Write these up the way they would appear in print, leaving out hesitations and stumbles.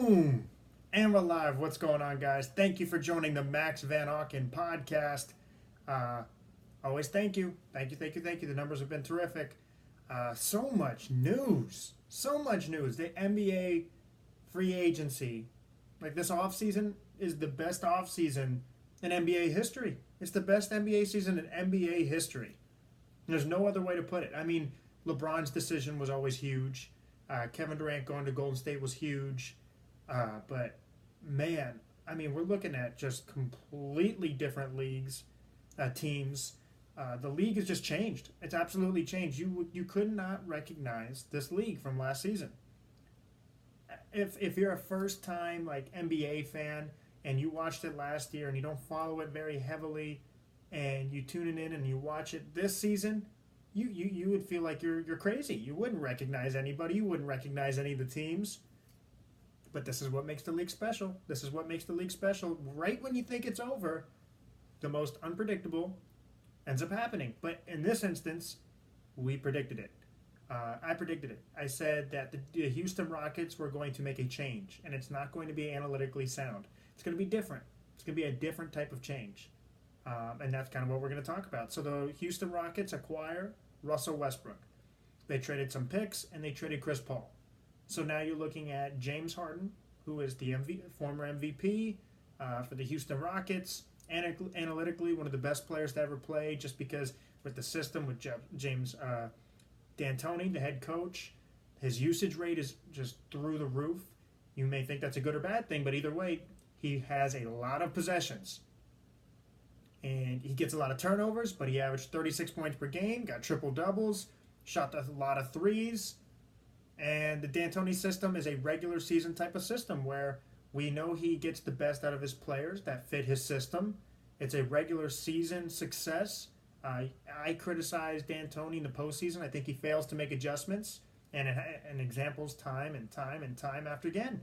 Boom! And we're live. What's going on, guys? Thank you for joining the Max Van Auken Podcast. Uh, Always thank you. Thank you, thank you, thank you. The numbers have been terrific. So much news. So much news. The NBA free agency, like this offseason, is the best offseason in NBA history. It's the best NBA season in NBA history. There's no other way to put it. I mean, LeBron's decision was always huge. Kevin Durant going to Golden State was huge. But, man, I mean, we're looking at just completely different leagues, teams. The league has just changed. It's absolutely changed. You could not recognize this league from last season. If you're a first-time like NBA fan and you watched it last year and you don't follow it very heavily and you tune it in and you watch it this season, you would feel like you're crazy. You wouldn't recognize anybody. You wouldn't recognize any of the teams. But this is what makes the league special. This is what makes the league special. Right when you think it's over, the most unpredictable ends up happening. But in this instance, we predicted it. I predicted it. I said that the Houston Rockets were going to make a change, and it's not going to be analytically sound. It's going to be different. It's going to be a different type of change. And that's kind of what we're going to talk about. So the Houston Rockets acquire Russell Westbrook. They traded some picks, and they traded Chris Paul. So now you're looking at James Harden, who is the former MVP for the Houston Rockets. Analytically, one of the best players to ever play, just because with the system with James D'Antoni, the head coach, his usage rate is just through the roof. You may think that's a good or bad thing, but either way, he has a lot of possessions. And he gets a lot of turnovers, but he averaged 36 points per game, got triple-doubles, shot a lot of threes. And the D'Antoni system is a regular season type of system where we know he gets the best out of his players that fit his system. It's a regular season success. I criticize D'Antoni in the postseason. I think he fails to make adjustments, and examples time and time after again.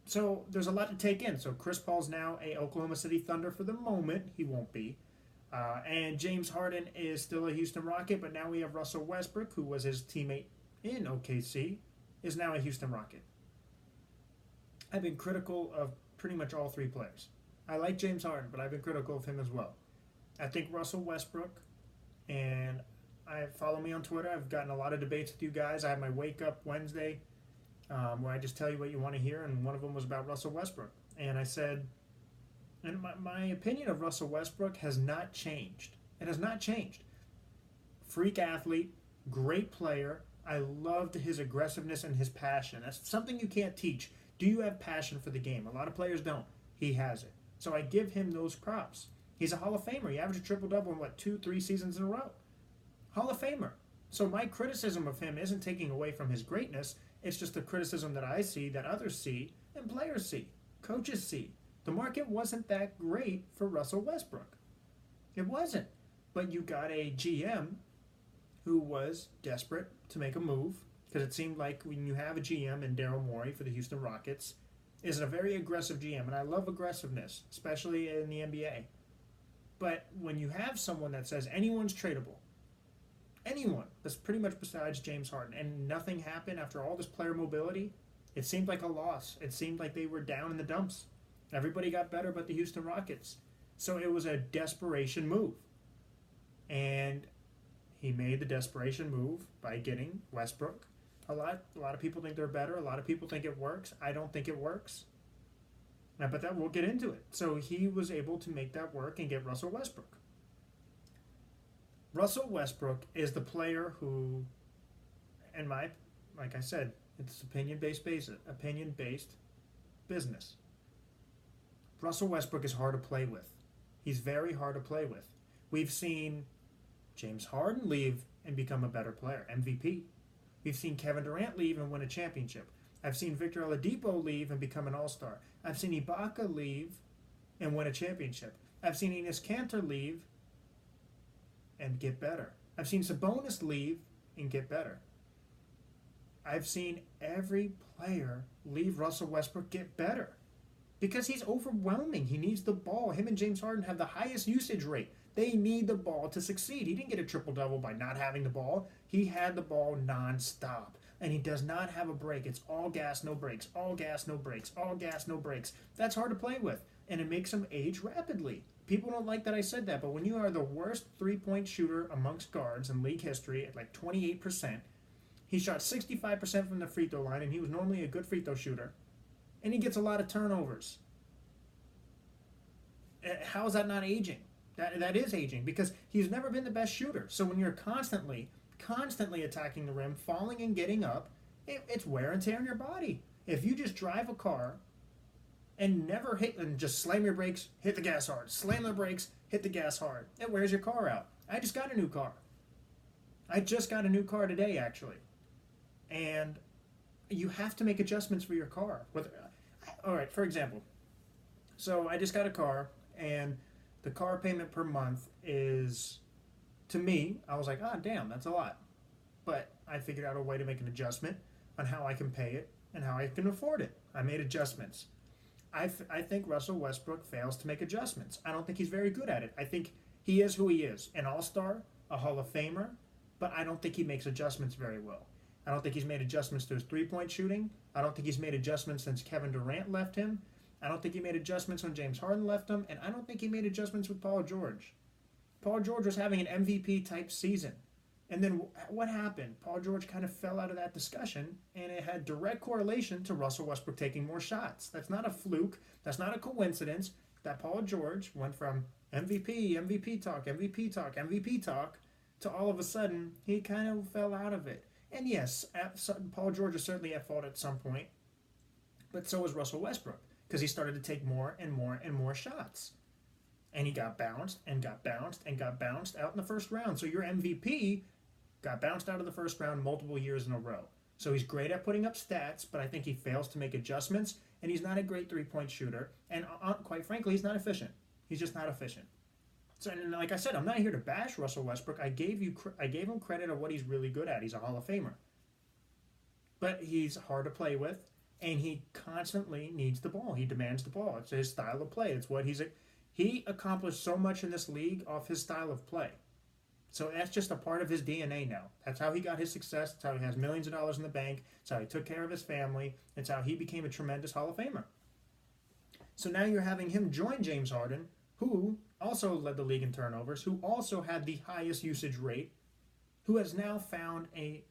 So there's a lot to take in. So Chris Paul's now a Oklahoma City Thunder for the moment. He won't be. And James Harden is still a Houston Rocket, but now we have Russell Westbrook, who was his teammate in OKC, is now a Houston Rocket. I've been critical of pretty much all three players. I like James Harden, but I've been critical of him as well. I think Russell Westbrook, and follow me on Twitter. I've gotten a lot of debates with you guys. I have my Wake Up Wednesday where I just tell you what you want to hear, and one of them was about Russell Westbrook. And I said, and my opinion of Russell Westbrook has not changed. It has not changed. Freak athlete, great player. I loved his aggressiveness and his passion. That's something you can't teach. Do you have passion for the game? A lot of players don't. He has it. So I give him those props. He's a Hall of Famer. He averaged a triple-double in, 2-3 seasons in a row. Hall of Famer. So my criticism of him isn't taking away from his greatness. It's just the criticism that I see, that others see, and players see, coaches see. The market wasn't that great for Russell Westbrook. It wasn't. But you got a GM who was desperate to make a move, because it seemed like when you have a GM in Daryl Morey for the Houston Rockets, is a very aggressive GM, and I love aggressiveness, especially in the NBA. But when you have someone that says anyone's tradable, anyone, that's pretty much besides James Harden, and nothing happened after all this player mobility, it seemed like a loss. It seemed like they were down in the dumps. Everybody got better but the Houston Rockets. So it was a desperation move. And he made the desperation move by getting Westbrook. A lot of people think they're better. A lot of people think it works. I don't think it works. But that we'll get into it. So he was able to make that work and get Russell Westbrook. Russell Westbrook is the player who, like I said, it's opinion-based business. Russell Westbrook is hard to play with. He's very hard to play with. We've seen James Harden leave and become a better player, MVP. We've seen Kevin Durant leave and win a championship. I've seen Victor Oladipo leave and become an all-star. I've seen Ibaka leave and win a championship. I've seen Enes Kanter leave and get better. I've seen Sabonis leave and get better. I've seen every player leave Russell Westbrook get better because he's overwhelming. He needs the ball. Him and James Harden have the highest usage rate. They need the ball to succeed. He didn't get a triple-double by not having the ball. He had the ball nonstop. and he does not have a break. It's all gas, no brakes, all gas, no brakes, all gas, no brakes. That's hard to play with, and it makes him age rapidly. People don't like that I said that, but when you are the worst three-point shooter amongst guards in league history at like 28%, he shot 65% from the free throw line, and he was normally a good free throw shooter, and he gets a lot of turnovers. How is that not aging? That is aging, because he's never been the best shooter. So when you're constantly attacking the rim, falling and getting up, it's wear and tear on your body. If you just drive a car and never hit and just slam your brakes, hit the gas hard, slam the brakes, hit the gas hard, it wears your car out. I just got a new car. I just got a new car today, actually. And you have to make adjustments for your car. All right, for example, so I just got a car, and the car payment per month is, to me, I was like, damn, that's a lot. But I figured out a way to make an adjustment on how I can pay it and how I can afford it. I made adjustments. I think Russell Westbrook fails to make adjustments. I don't think he's very good at it. I think he is who he is, an all-star, a Hall of Famer, but I don't think he makes adjustments very well. I don't think he's made adjustments to his three-point shooting. I don't think he's made adjustments since Kevin Durant left him. I don't think he made adjustments when James Harden left him, and I don't think he made adjustments with Paul George. Paul George was having an MVP-type season. And then what happened? Paul George kind of fell out of that discussion, and it had direct correlation to Russell Westbrook taking more shots. That's not a fluke. That's not a coincidence that Paul George went from MVP, MVP talk, MVP talk, MVP talk, to all of a sudden he kind of fell out of it. And yes, Paul George is certainly at fault at some point, but so was Russell Westbrook, because he started to take more and more and more shots. And he got bounced and got bounced and got bounced out in the first round. So your MVP got bounced out of the first round multiple years in a row. So he's great at putting up stats, but I think he fails to make adjustments, and he's not a great three-point shooter. And quite frankly, he's not efficient. He's just not efficient. So, and like I said, I'm not here to bash Russell Westbrook. I gave him credit of what he's really good at. He's a Hall of Famer. But he's hard to play with, and he constantly needs the ball. He demands the ball. It's his style of play. It's what he accomplished so much in this league off his style of play. So that's just a part of his DNA now. That's how he got his success. That's how he has millions of dollars in the bank. That's how he took care of his family. It's how he became a tremendous Hall of Famer. So now you're having him join James Harden, who also led the league in turnovers, who also had the highest usage rate, who has now found a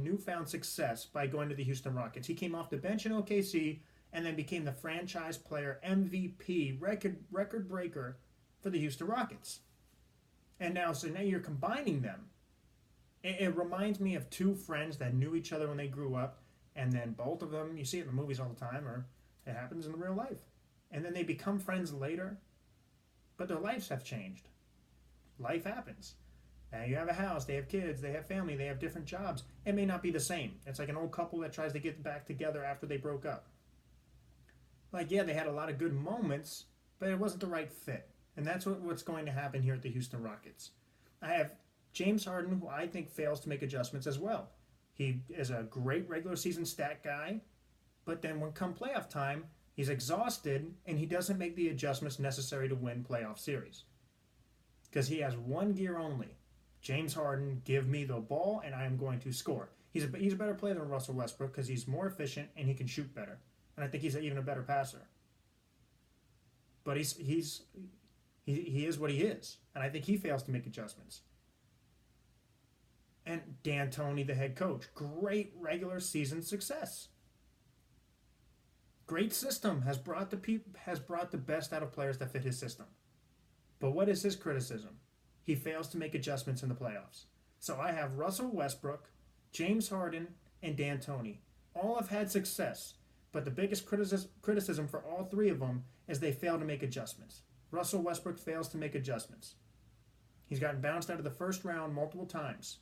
newfound success by going to the Houston Rockets. He came off the bench in OKC and then became the franchise player MVP, record breaker for the Houston Rockets. And now you're combining them. It reminds me of two friends that knew each other when they grew up, and then both of them, you see it in the movies all the time, or it happens in real life. And then they become friends later, but their lives have changed. Life happens. Now you have a house, they have kids, they have family, they have different jobs. It may not be the same. It's like an old couple that tries to get back together after they broke up. Like, yeah, they had a lot of good moments, but it wasn't the right fit. And that's what's going to happen here at the Houston Rockets. I have James Harden, who I think fails to make adjustments as well. He is a great regular season stat guy, but then when come playoff time, he's exhausted and he doesn't make the adjustments necessary to win playoff series. Because he has one gear only. James Harden, give me the ball and I am going to score. He's a better player than Russell Westbrook because he's more efficient and he can shoot better. And I think he's even a better passer. But he is what he is. And I think he fails to make adjustments. And D'Antoni, the head coach, great regular season success. Great system, has brought the best out of players that fit his system. But what is his criticism? He fails to make adjustments in the playoffs. So I have Russell Westbrook, James Harden, and D'Antoni. All have had success, but the biggest criticism for all three of them is they fail to make adjustments. Russell Westbrook fails to make adjustments. He's gotten bounced out of the first round multiple times.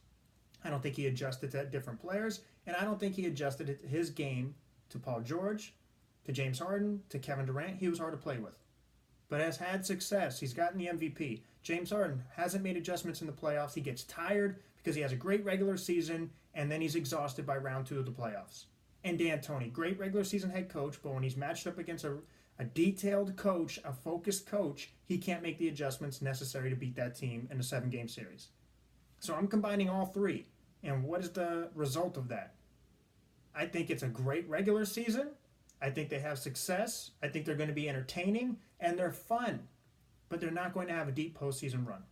I don't think he adjusted to different players, and I don't think he adjusted his game to Paul George, to James Harden, to Kevin Durant. He was hard to play with, but has had success. He's gotten the MVP. James Harden hasn't made adjustments in the playoffs. He gets tired because he has a great regular season, and then he's exhausted by round 2 of the playoffs. And D'Antoni, great regular season head coach, but when he's matched up against a detailed coach, a focused coach, he can't make the adjustments necessary to beat that team in a 7-game series. So I'm combining all three. And what is the result of that? I think it's a great regular season. I think they have success. I think they're going to be entertaining and they're fun, but they're not going to have a deep postseason run.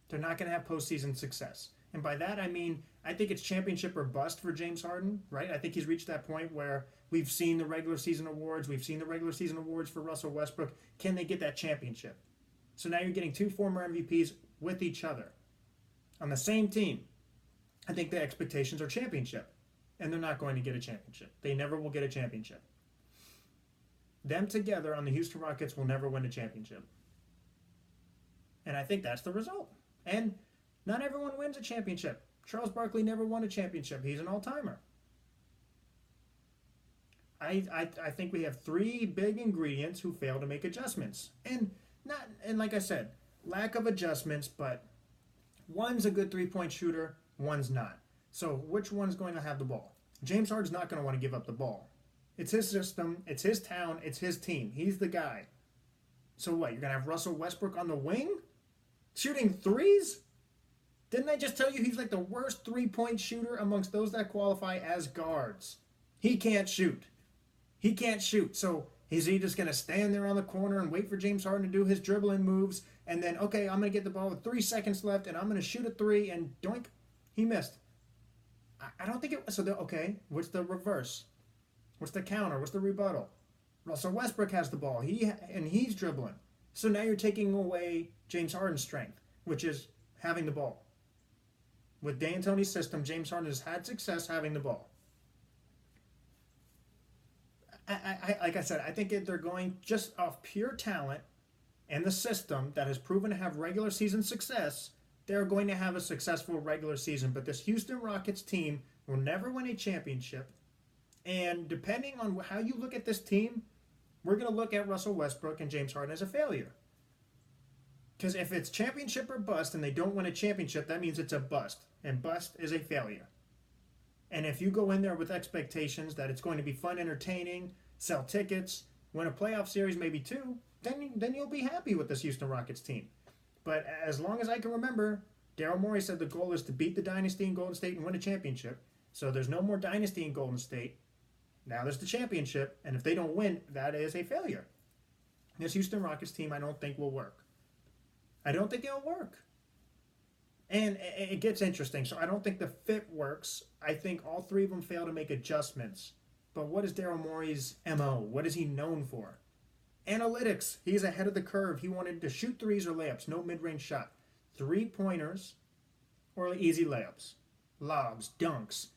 They're not going to have postseason success. And by that, I mean, I think it's championship or bust for James Harden, right? I think he's reached that point where we've seen the regular season awards. We've seen the regular season awards for Russell Westbrook. Can they get that championship? So now you're getting two former MVPs with each other on the same team. I think the expectations are championship, and they're not going to get a championship. They never will get a championship. Them together on the Houston Rockets will never win a championship. And I think that's the result. And not everyone wins a championship. Charles Barkley never won a championship. He's an all-timer. I think we have three big ingredients who fail to make adjustments. And like I said, lack of adjustments, but one's a good three-point shooter, one's not. So which one's going to have the ball? James Harden's not going to want to give up the ball. It's his system, it's his town, it's his team. He's the guy. So what, you're going to have Russell Westbrook on the wing? Shooting threes? Didn't I just tell you he's like the worst three-point shooter amongst those that qualify as guards? He can't shoot. He can't shoot. So is he just going to stand there on the corner and wait for James Harden to do his dribbling moves and then, okay, I'm going to get the ball with 3 seconds left and I'm going to shoot a three and doink, he missed. I don't think it was. So, okay, what's the reverse? What's the counter? What's the rebuttal? Russell Westbrook has the ball. He's dribbling. So now you're taking away James Harden's strength, which is having the ball. With D'Antoni's system, James Harden has had success having the ball. Like I said, I think they're going just off pure talent and the system that has proven to have regular season success. They're going to have a successful regular season, but this Houston Rockets team will never win a championship. And depending on how you look at this team, we're going to look at Russell Westbrook and James Harden as a failure. Because if it's championship or bust and they don't win a championship, that means it's a bust. And bust is a failure. And if you go in there with expectations that it's going to be fun, entertaining, sell tickets, win a playoff series, maybe two, then you'll be happy with this Houston Rockets team. But as long as I can remember, Daryl Morey said the goal is to beat the dynasty in Golden State and win a championship. So there's no more dynasty in Golden State. Now there's the championship, and if they don't win, that is a failure. This Houston Rockets team I don't think will work. I don't think it'll work. And it gets interesting. So I don't think the fit works. I think all three of them fail to make adjustments. But what is Daryl Morey's MO? What is he known for? Analytics. He's ahead of the curve. He wanted to shoot threes or layups, no mid-range shot. 3-pointers or easy layups. Lobs, dunks.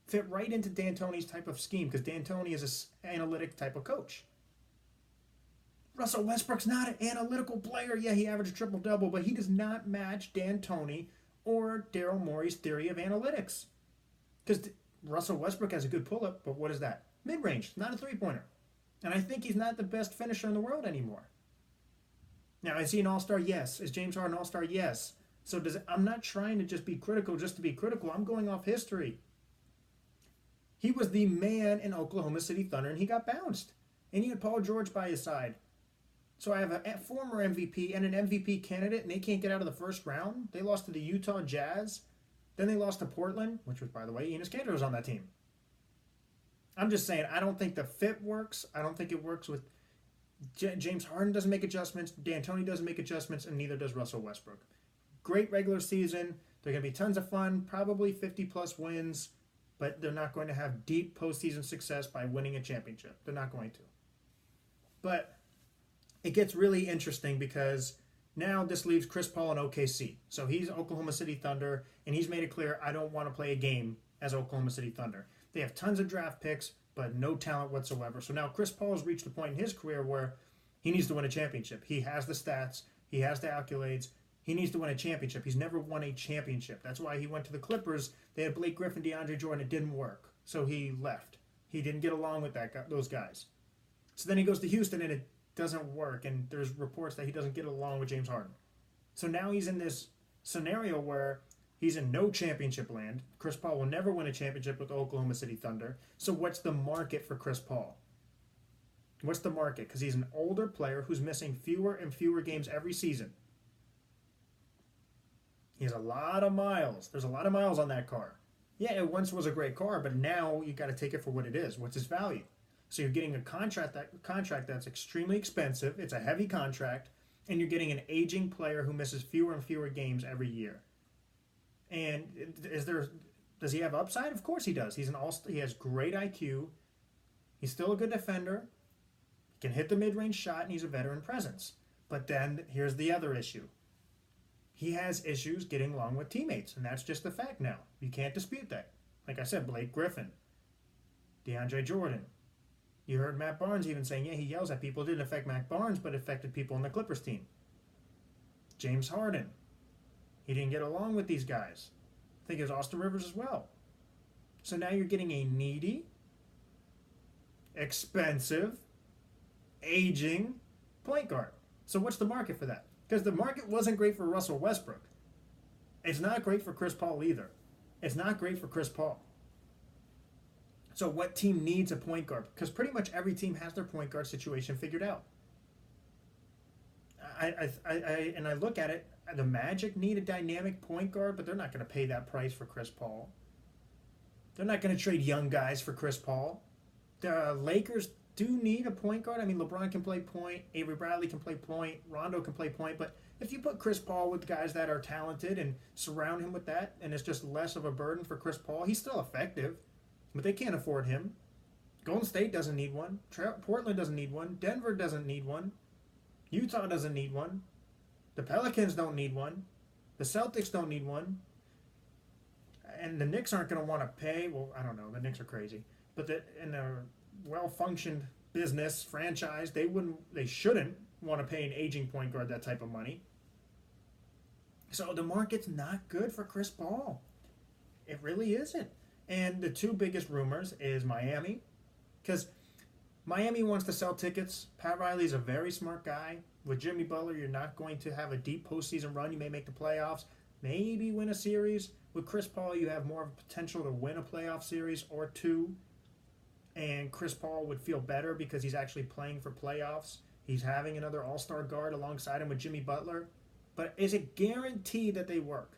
Fit right into D'Antoni's type of scheme because D'Antoni is an analytic type of coach. Russell Westbrook's not an analytical player. Yeah, he averaged a triple-double, but he does not match D'Antoni or Daryl Morey's theory of analytics. Because Russell Westbrook has a good pull-up, but what is that? Mid-range, not a three-pointer. And I think he's not the best finisher in the world anymore. Now, is he an all-star? Yes. Is James Harden an all-star? Yes. So I'm not trying to just be critical just to be critical. I'm going off history. He was the man in Oklahoma City Thunder, and he got bounced. And he had Paul George by his side. So I have a former MVP and an MVP candidate, and they can't get out of the first round. They lost to the Utah Jazz. Then they lost to Portland, which was, by the way, Enes Kanter was on that team. I'm just saying, I don't think the fit works. I don't think it works with James Harden doesn't make adjustments. D'Antoni doesn't make adjustments, and neither does Russell Westbrook. Great regular season. They're going to be tons of fun, probably 50-plus wins, but they're not going to have deep postseason success by winning a championship. They're not going to. But it gets really interesting because now this leaves Chris Paul in OKC. So he's Oklahoma City Thunder, and he's made it clear, I don't want to play a game as Oklahoma City Thunder. They have tons of draft picks, but no talent whatsoever. So now Chris Paul has reached a point in his career where he needs to win a championship. He has the stats. He has the accolades. He needs to win a championship. He's never won a championship. That's why he went to the Clippers. They had Blake Griffin, DeAndre Jordan. It didn't work. So he left. He didn't get along with those guys. So then he goes to Houston, and it doesn't work. And there's reports that he doesn't get along with James Harden. So now he's in this scenario where he's in no championship land. Chris Paul will never win a championship with the Oklahoma City Thunder. So what's the market for Chris Paul? What's the market? Because he's an older player who's missing fewer and fewer games every season. He has a lot of miles. There's a lot of miles on that car. Yeah, it once was a great car, but now you got to take it for what it is. What's its value? So you're getting a contract that's extremely expensive. It's a heavy contract, and you're getting an aging player who misses fewer and fewer games every year. And is there does he have upside? Of course he does. He has great IQ. He's still a good defender. He can hit the mid-range shot, and he's a veteran presence. But then here's the other issue. He has issues getting along with teammates, and that's just a fact now. You can't dispute that. Like I said, Blake Griffin, DeAndre Jordan. You heard Matt Barnes even saying, yeah, he yells at people. It didn't affect Matt Barnes, but it affected people on the Clippers team. James Harden. He didn't get along with these guys. I think it was Austin Rivers as well. So now you're getting a needy, expensive, aging point guard. So what's the market for that? Because the market wasn't great for Russell Westbrook. It's not great for Chris Paul either. It's not great for Chris Paul. So what team needs a point guard? Because pretty much every team has their point guard situation figured out. I look at it, the Magic need a dynamic point guard, but they're not going to pay that price for Chris Paul. They're not going to trade young guys for Chris Paul. The Lakers do need a point guard. I mean, LeBron can play point, Avery Bradley can play point, Rondo can play point, but if you put Chris Paul with guys that are talented and surround him with that, and it's just less of a burden for Chris Paul, he's still effective, but they can't afford him. Golden State doesn't need one. Portland doesn't need one. Denver doesn't need one. Utah doesn't need one. The Pelicans don't need one. The Celtics don't need one. And the Knicks aren't going to want to pay. Well, I don't know. The Knicks are crazy. But in a well-functioned business franchise, they shouldn't want to pay an aging point guard that type of money. So the market's not good for Chris Paul. It really isn't. And the two biggest rumors is Miami, because Miami wants to sell tickets. Pat Riley's a very smart guy. With Jimmy Butler, you're not going to have a deep postseason run. You may make the playoffs, maybe win a series. With Chris Paul, you have more of a potential to win a playoff series or two. And Chris Paul would feel better because he's actually playing for playoffs. He's having another all-star guard alongside him with Jimmy Butler. But is it guaranteed that they work?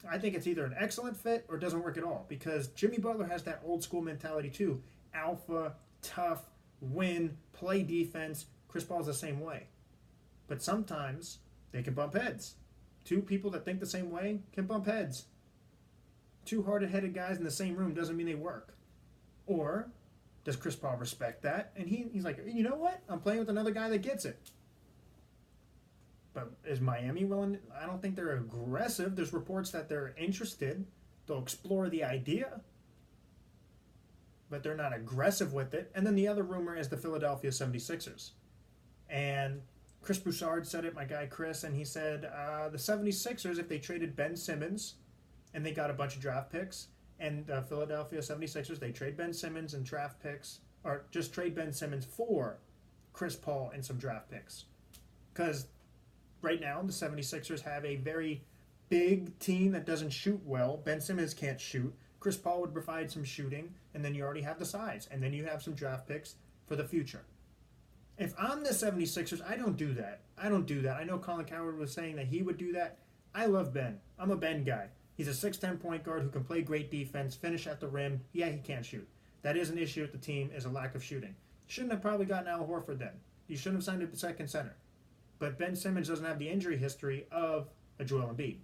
I think it's either an excellent fit or it doesn't work at all, because Jimmy Butler has that old school mentality too. Alpha, tough, win, play defense. Chris Paul's the same way. But sometimes they can bump heads. Two people that think the same way can bump heads. Two hard-headed guys in the same room doesn't mean they work. Or does Chris Paul respect that? And he's like, you know what? I'm playing with another guy that gets it. But is Miami willing? I don't think they're aggressive. There's reports that they're interested. They'll explore the idea. But they're not aggressive with it. And then the other rumor is the Philadelphia 76ers. And Chris Broussard said it, my guy Chris, and he said the 76ers, if they traded Ben Simmons and they got a bunch of draft picks, and the Philadelphia 76ers, they trade Ben Simmons and draft picks, or just trade Ben Simmons for Chris Paul and some draft picks. Because right now, the 76ers have a very big team that doesn't shoot well. Ben Simmons can't shoot. Chris Paul would provide some shooting, and then you already have the size, and then you have some draft picks for the future. If I'm the 76ers, I don't do that. I know Colin Cowherd was saying that he would do that. I love Ben. I'm a Ben guy. He's a 6'10 point guard who can play great defense, finish at the rim. Yeah, he can't shoot. That is an issue with the team, is a lack of shooting. Shouldn't have probably gotten Al Horford then. You shouldn't have signed a second center. But Ben Simmons doesn't have the injury history of a Joel Embiid.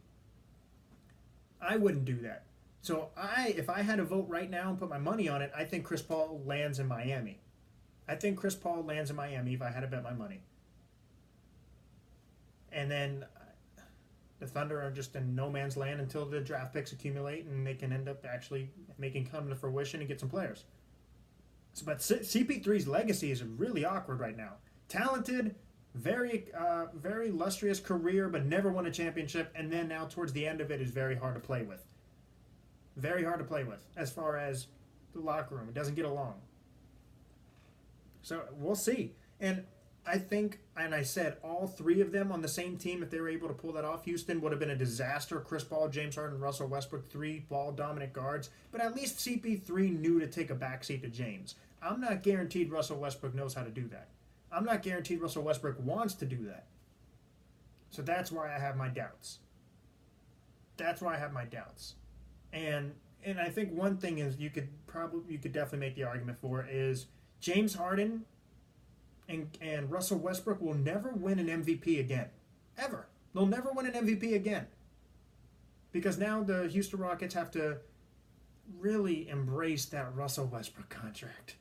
I wouldn't do that. So if I had to vote right now and put my money on it, I think Chris Paul lands in Miami. I think Chris Paul lands in Miami if I had to bet my money. And then the Thunder are just in no man's land until the draft picks accumulate and they can end up actually making come to fruition and get some players. But CP3's legacy is really awkward right now. Talented, very illustrious career, but never won a championship, and then now towards the end of it is very hard to play with. Very hard to play with as far as the locker room. It doesn't get along. So we'll see. And I think, and I said, all three of them on the same team, if they were able to pull that off, Houston would have been a disaster. Chris Paul, James Harden, Russell Westbrook, three ball-dominant guards. But at least CP3 knew to take a backseat to James. I'm not guaranteed Russell Westbrook knows how to do that. I'm not guaranteed Russell Westbrook wants to do that. So that's why I have my doubts. And and I think one thing is you could definitely make the argument for is James Harden and Russell Westbrook will never win an MVP again. Ever. They'll never win an MVP again. Because now the Houston Rockets have to really embrace that Russell Westbrook contract.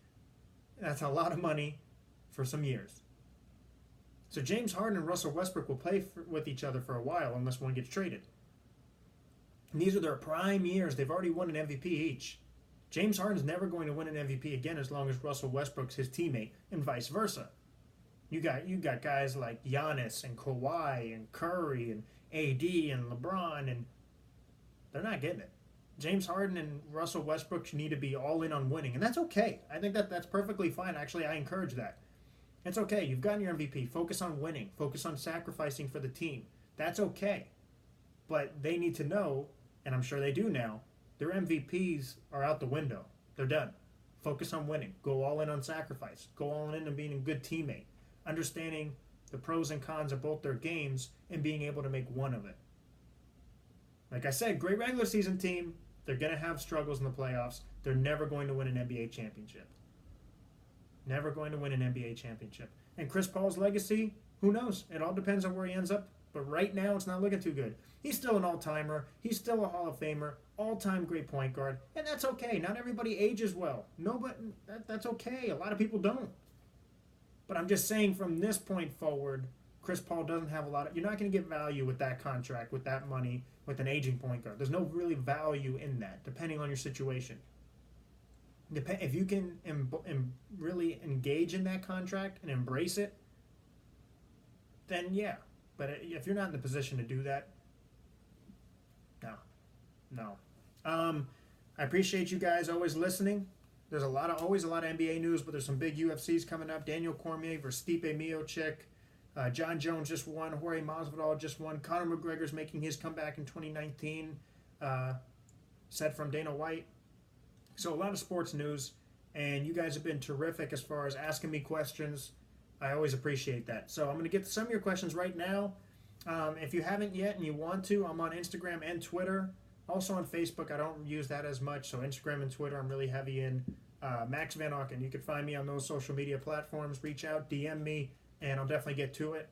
That's a lot of money for some years. So James Harden and Russell Westbrook will play with each other for a while unless one gets traded. And these are their prime years. They've already won an MVP each. James Harden's never going to win an MVP again as long as Russell Westbrook's his teammate, and vice versa. You got guys like Giannis and Kawhi and Curry and AD and LeBron, and they're not getting it. James Harden and Russell Westbrook need to be all in on winning, and that's okay. I think that's perfectly fine. Actually, I encourage that. It's okay. You've gotten your MVP. Focus on winning. Focus on sacrificing for the team. That's okay. But they need to know, and I'm sure they do now, their MVPs are out the window. They're done. Focus on winning. Go all in on sacrifice. Go all in on being a good teammate. Understanding the pros and cons of both their games and being able to make one of it. Like I said, great regular season team. They're going to have struggles in the playoffs. They're never going to win an NBA championship. Never going to win an NBA championship. And Chris Paul's legacy, who knows? It all depends on where he ends up. But right now, it's not looking too good. He's still an all-timer. He's still a Hall of Famer. All-time great point guard. And that's okay. Not everybody ages well. That's okay. A lot of people don't. But I'm just saying from this point forward, Chris Paul doesn't have a lot of... You're not going to get value with that contract, with that money, with an aging point guard. There's no really value in that, depending on your situation. If you can really engage in that contract and embrace it, then yeah. But if you're not in the position to do that, no. I appreciate you guys always listening. There's always a lot of NBA news, but there's some big UFCs coming up. Daniel Cormier versus Stipe Miocic. John Jones just won. Jorge Masvidal just won. Conor McGregor's making his comeback in 2019. Said from Dana White. So a lot of sports news, and you guys have been terrific as far as asking me questions. I always appreciate that. So I'm going to get to some of your questions right now. If you haven't yet and you want to, I'm on Instagram and Twitter. Also on Facebook. I don't use that as much, so Instagram and Twitter I'm really heavy in. Max Van Auken. You can find me on those social media platforms. Reach out, DM me, and I'll definitely get to it.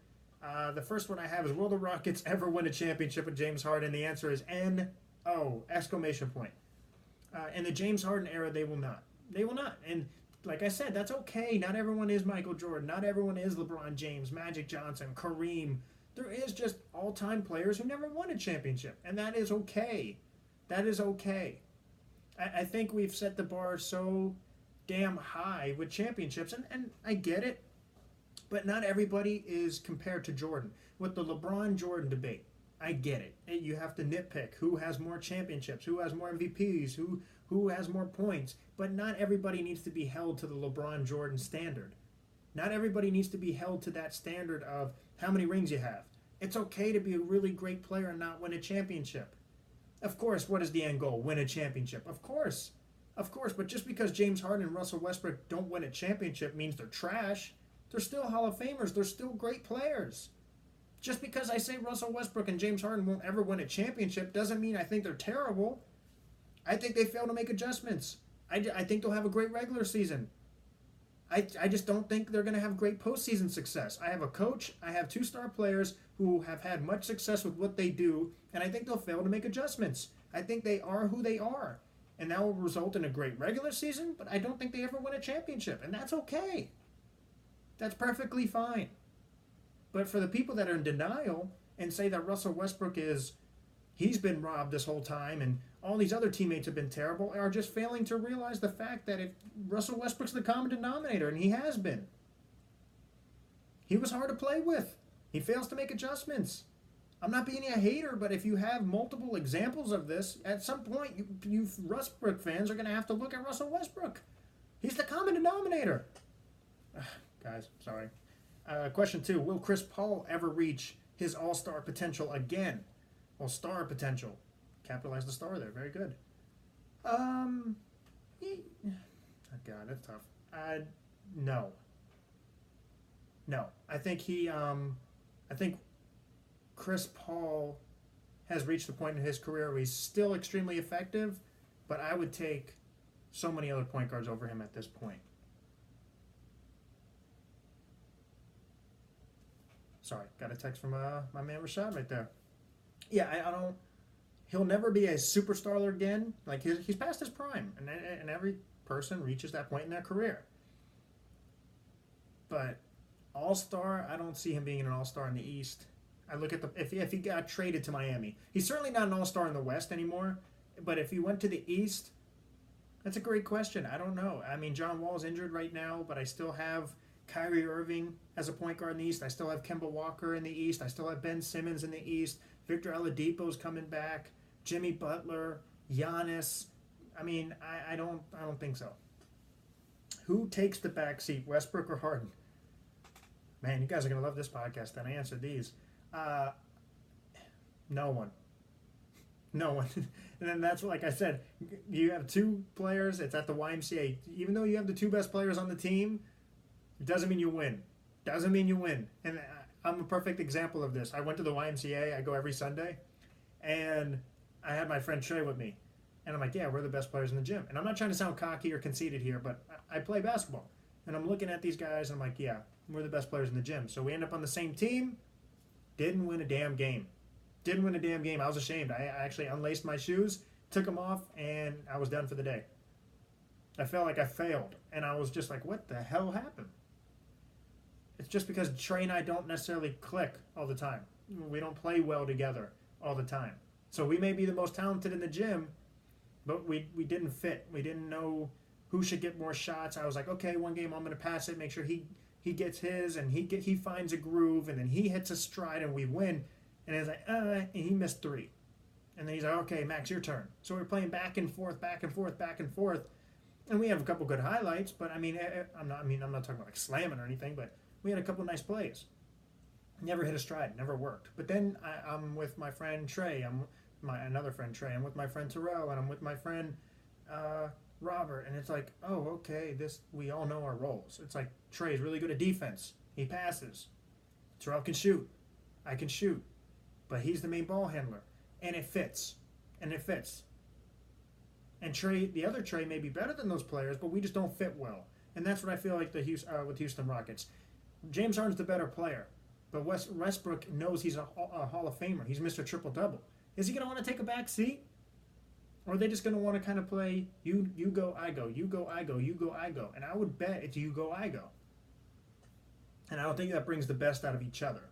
The first one I have is, will the Rockets ever win a championship with James Harden? The answer is N-O! Exclamation point. In the James Harden era, they will not. They will not. And like I said, that's okay. Not everyone is Michael Jordan. Not everyone is LeBron James, Magic Johnson, Kareem. There is just all-time players who never won a championship. And that is okay. That is okay. I think we've set the bar so damn high with championships, and I get it. But not everybody is compared to Jordan. With the LeBron-Jordan debate, I get it. You have to nitpick who has more championships, who has more MVPs, who has more points. But not everybody needs to be held to the LeBron-Jordan standard. Not everybody needs to be held to that standard of how many rings you have. It's okay to be a really great player and not win a championship. Of course, what is the end goal? Win a championship. Of course. But just because James Harden and Russell Westbrook don't win a championship means they're trash. They're still Hall of Famers. They're still great players. Just because I say Russell Westbrook and James Harden won't ever win a championship doesn't mean I think they're terrible. I think they fail to make adjustments. I think they'll have a great regular season. I just don't think they're going to have great postseason success. I have a coach. I have 2-star players who have had much success with what they do, and I think they'll fail to make adjustments. I think they are who they are, and that will result in a great regular season, but I don't think they ever win a championship, and that's okay. That's perfectly fine. But for the people that are in denial and say that Russell Westbrook he's been robbed this whole time and all these other teammates have been terrible, are just failing to realize the fact that if Russell Westbrook's the common denominator, and he has been. He was hard to play with. He fails to make adjustments. I'm not being a hater, but if you have multiple examples of this, at some point you Westbrook fans are going to have to look at Russell Westbrook. He's the common denominator. Guys, sorry. Question 2, will Chris Paul ever reach his all-star potential again? Well, star potential. Capitalize the star there. Very good. Oh God, that's tough. No. I think I think Chris Paul has reached the point in his career where he's still extremely effective, but I would take so many other point guards over him at this point. Sorry, got a text from my man Rashad right there. Yeah, I don't. He'll never be a superstar again. Like he's past his prime, and every person reaches that point in their career. But all-star, I don't see him being an all-star in the East. I look at if he got traded to Miami, he's certainly not an all-star in the West anymore. But if he went to the East, that's a great question. I don't know. I mean, John Wall's injured right now, but I still have Kyrie Irving as a point guard in the East. I still have Kemba Walker in the East. I still have Ben Simmons in the East. Victor Oladipo's coming back. Jimmy Butler, Giannis. I mean, I don't think so. Who takes the back seat, Westbrook or Harden? Man, you guys are gonna love this podcast. Then I answered these. No one. No one. And then that's like I said. You have two players. It's at the YMCA. Even though you have the two best players on the team, it doesn't mean you win. Doesn't mean you win. And I'm a perfect example of this. I went to the YMCA. I go every Sunday. And I had my friend Trey with me. And I'm like, yeah, we're the best players in the gym. And I'm not trying to sound cocky or conceited here, but I play basketball. And I'm looking at these guys, and I'm like, yeah, we're the best players in the gym. So we end up on the same team. Didn't win a damn game. I was ashamed. I actually unlaced my shoes, took them off, and I was done for the day. I felt like I failed. And I was just like, what the hell happened? It's just because Trey and I don't necessarily click all the time. We don't play well together all the time. So we may be the most talented in the gym, but we didn't fit. We didn't know who should get more shots. I was like, okay, one game I'm going to pass it, make sure he gets his, and he finds a groove, and then he hits a stride, and we win. And it's like, and he missed three. And then he's like, okay, Max, your turn. So we're playing back and forth. And we have a couple good highlights, but I'm not talking about like slamming or anything, but we had a couple nice plays. Never hit a stride, never worked. But then I'm with my friend Trey. Another friend Trey. I'm with my friend Terrell, and I'm with my friend Robert. And it's like, oh, okay, we all know our roles. It's like Trey's really good at defense. He passes. Terrell can shoot. I can shoot. But he's the main ball handler. And it fits. And Trey, the other Trey may be better than those players, but we just don't fit well. And that's what I feel like with Houston Rockets. James Harden's the better player. But Westbrook knows he's a Hall of Famer. He's Mr. Triple-Double. Is he going to want to take a back seat? Or are they just going to want to kind of play, you go, I go, you go, I go, you go, I go. And I would bet it's you go, I go. And I don't think that brings the best out of each other.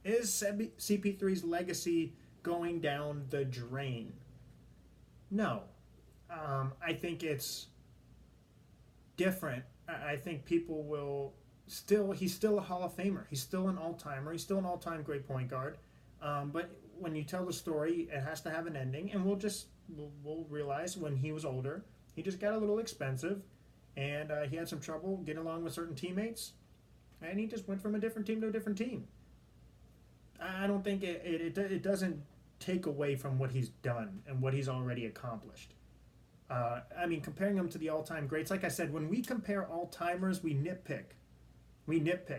Is CP3's legacy going down the drain? No. I think it's different. I think people will he's still a Hall of Famer. He's still an all-timer. He's still an all-time great point guard. But when you tell the story, it has to have an ending. And we'll realize when he was older, he just got a little expensive. And he had some trouble getting along with certain teammates. And he just went from a different team to a different team. I don't think it doesn't take away from what he's done and what he's already accomplished. Comparing him to the all-time greats, like I said, when we compare all-timers, we nitpick.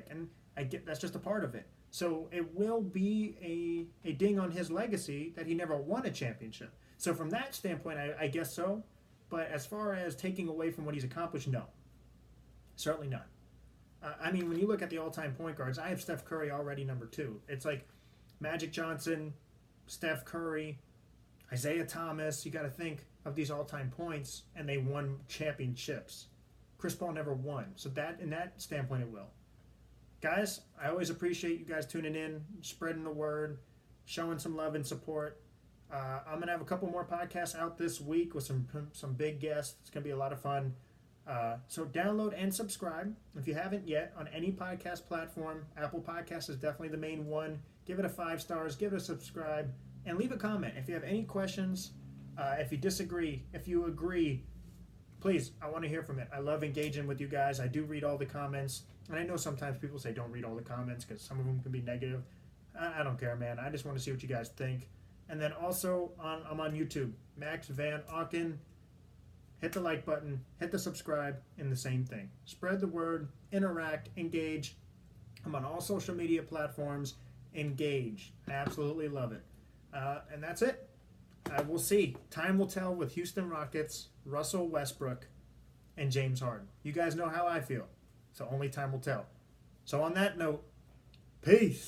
And I get that's just a part of it. So it will be a ding on his legacy that he never won a championship. So from that standpoint, I guess so. But as far as taking away from what he's accomplished, no. Certainly not. When you look at the all-time point guards, I have Steph Curry already number 2. It's like Magic Johnson, Steph Curry, Isaiah Thomas. You got to think of these all-time points, and they won championships. Chris Paul never won. So that in that standpoint, it will. Guys, I always appreciate you guys tuning in, spreading the word, showing some love and support. I'm going to have a couple more podcasts out this week with some big guests. It's going to be a lot of fun. So download and subscribe if you haven't yet on any podcast platform. Apple Podcasts is definitely the main one. Give it a 5 stars, give it a subscribe, and leave a comment. If you have any questions, if you disagree, if you agree, please, I want to hear from it. I love engaging with you guys. I do read all the comments, and I know sometimes people say don't read all the comments because some of them can be negative. I don't care, man. I just want to see what you guys think. And then also, I'm on YouTube, Max Van Auken. Hit the like button, hit the subscribe, and the same thing. Spread the word, interact, engage. I'm on all social media platforms. Engage. I absolutely love it. And that's it. We'll see. Time will tell with Houston Rockets, Russell Westbrook, and James Harden. You guys know how I feel. So only time will tell. So on that note, peace.